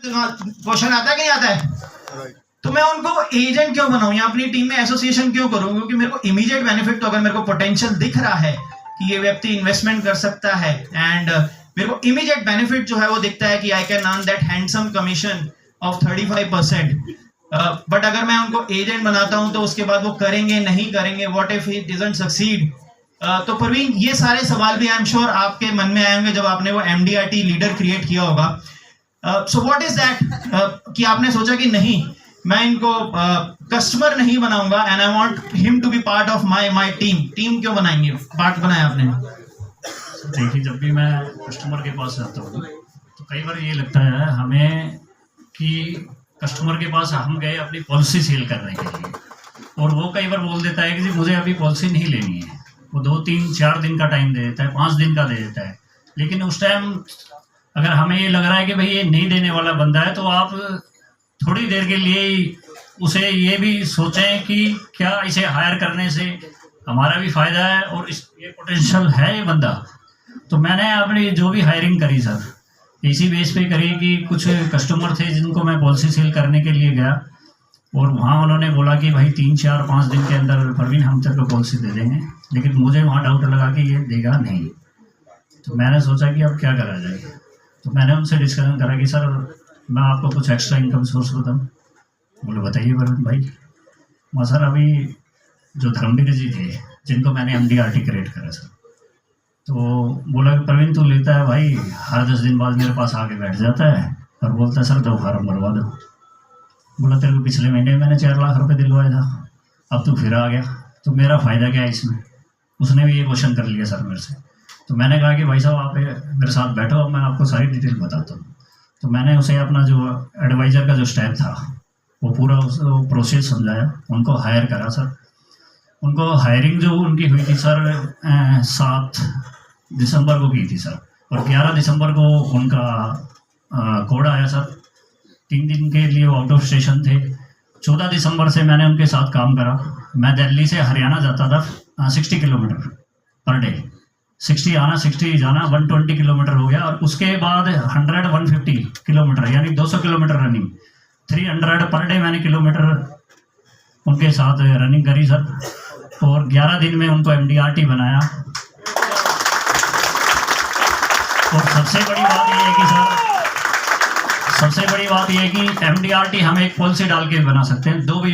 Question आता है कि नहीं आता है? तो मैं उनको एजेंट क्यों बनाऊं या अपनी टीम में एसोसिएशन क्यों करूं? क्योंकि मेरे को इमीडिएट बेनिफिट, तो अगर मेरे को पोटेंशियल दिख रहा है कि ये व्यक्ति इन्वेस्टमेंट कर सकता है एंड मेरे को इमीडिएट बेनिफिट जो है वो दिखता है कि I can earn that handsome commission of 35%। But अगर मैं उनको एजेंट बनाता हूं तो उसके बाद वो करेंगे नहीं करेंगे, what if he doesn't succeed? तो परवीन, ये सारे सवाल भी आई एम श्योर आपके मन में आए होंगे जब आपने वो एमडीआरटी लीडर क्रिएट किया होगा। सो व्हाट इज दैट कि आपने सोचा कि नहीं, मैं इनको कस्टमर नहीं बनाऊंगा and I want him to be part of my team क्यों बनाएंगे, पार्ट बनाया आपने? देखिए, जब भी मैं कस्टमर के पास जाता हूँ तो कई बार ये लगता है हमें कि कस्टमर के पास हम गए अपनी पॉलिसी सेल करने के लिए, और वो कई बार बोल देता है कि जी मुझे अभी पॉलिसी नहीं लेनी है। वो 2, 3, 4 दिन का टाइम दे देता है, 5 दिन का दे देता है। लेकिन उस टाइम अगर हमें ये लग रहा है कि भाई ये नहीं देने वाला बंदा है, तो आप थोड़ी देर के लिए उसे ये भी सोचें कि क्या इसे हायर करने से हमारा भी फ़ायदा है और ये पोटेंशियल है ये बंदा। तो मैंने अपनी जो भी हायरिंग करी सर, इसी बेस पे करी कि कुछ कस्टमर थे जिनको मैं पॉलिसी सेल करने के लिए गया, और वहाँ उन्होंने बोला कि भाई 3, 4, 5 दिन के अंदर परवीन हम तेरे को पॉलिसी दे देंगे। लेकिन मुझे वहाँ डाउट लगा कि ये देगा नहीं। तो मैंने सोचा कि अब क्या करा जाए। तो मैंने उनसे डिस्कशन करा कि सर मैं आपको कुछ एक्स्ट्रा इनकम सोर्स बताऊँ। बोले बताइए परवीन भाई। मैं सर अभी जो धर्मवीर जी थे जिनको मैंने एमडीआरटी क्रिएट करा सर, तो बोला कि प्रवीण तू लेता है भाई, हर 10 दिन बाद मेरे पास आके बैठ जाता है और बोलता है सर 2 फार्म भरवा दो। बोला तेरे को पिछले महीने मैंने 4 लाख रुपए दिलवाया था, अब तू फिर आ गया, तो मेरा फ़ायदा क्या है इसमें? उसने भी ये क्वेश्चन कर लिया सर मेरे से। तो मैंने कहा कि भाई साहब आप मेरे साथ बैठो, अब मैं आपको सारी डिटेल बताता हूँ। तो मैंने उसे अपना जो एडवाइज़र का जो स्टेप था वो पूरा प्रोसेस समझाया, उनको हायर करा सर। उनको हायरिंग जो उनकी हुई थी सर 7 दिसंबर को की थी सर, और 11 दिसंबर को उनका कोड आया सर। 3 दिन के लिए वो आउट ऑफ स्टेशन थे। 14 दिसंबर से मैंने उनके साथ काम करा। मैं दिल्ली से हरियाणा जाता था 60 किलोमीटर पर डे, 60 आना 60 जाना, 120 किलोमीटर हो गया। और उसके बाद 150 किलोमीटर यानी 200 किलोमीटर रनिंग, 300 पर डे मैंने किलोमीटर उनके साथ रनिंग करी सर। और 11 दिन में उनको एमडीआरटी बनाया। और सबसे बड़ी बात यह है कि सर, सबसे बड़ी बात यह है कि एमडीआरटी हम एक पॉलिसी डाल के बना सकते हैं, 2 भी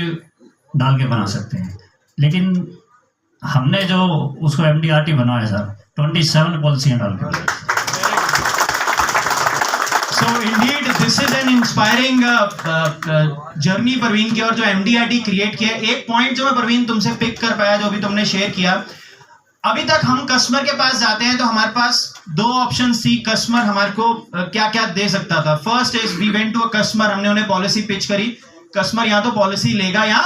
डाल के बना सकते हैं। लेकिन हमने जो उसको एमडीआरटी बनाया सर 27 पॉलिसियाँ डाल के बनाई। So indeed this is an inspiring journey Parveen की। और जो एमडीआरटी क्रिएट किया, एक पॉइंट जो मैं परवीन तुमसे पिक कर पाया जो अभी तुमने शेयर किया, अभी तक हम कस्टमर के पास जाते हैं तो हमारे पास 2 ऑप्शन थी। कस्टमर हमारे को क्या क्या दे सकता था। First is we went to a customer, हमने उन्हें पॉलिसी पिच करी, कस्टमर या तो पॉलिसी लेगा या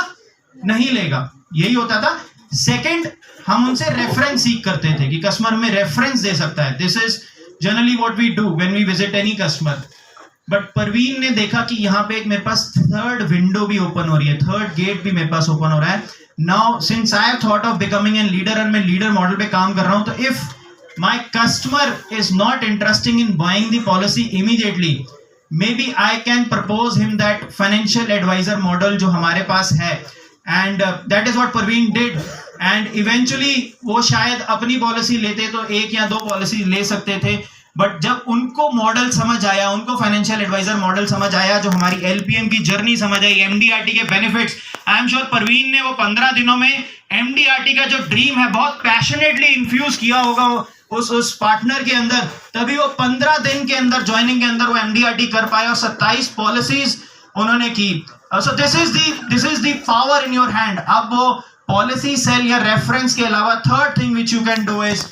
नहीं लेगा, यही होता था। सेकंड, हम उनसे रेफरेंस सीख करते थे कि कस्टमर हमें रेफरेंस दे सकता है। This is generally what we do when we visit any customer. But Parveen ने देखा कि यहाँ पे एक मेरे पास 3rd विंडो भी ओपन हो रही है, 3rd गेट भी मेरे पास ओपन हो रहा है। Now since I have thought of becoming an leader और मैं लीडर मॉडल पे काम कर रहा हूं, तो if my customer is not interesting in buying the policy immediately, maybe I can propose him that financial advisor model जो हमारे पास है, and that is what Parveen did. And eventually वो शायद अपनी पॉलिसी लेते तो 1 या 2 पॉलिसी ले सकते थे, बट जब उनको मॉडल समझ आया, उनको फाइनेंशियल एडवाइजर मॉडल समझ आया, जो हमारी एलपीएम की जर्नी समझ आई, एमडीआरटी के benefits, I am sure Parveen ने वो 15 दिनों में एमडीआरटी का जो ड्रीम है बहुत पैशनेटली इन्फ्यूज किया होगा उस पार्टनर के अंदर, तभी वो 15 दिन के अंदर, ज्वाइनिंग के अंदर वो एमडीआरटी कर पाया और 27 पॉलिसीज उन्होंने की। So this is the power in your hand. अब वो पॉलिसी सेल या रेफरेंस के अलावा 3rd thing which you can do is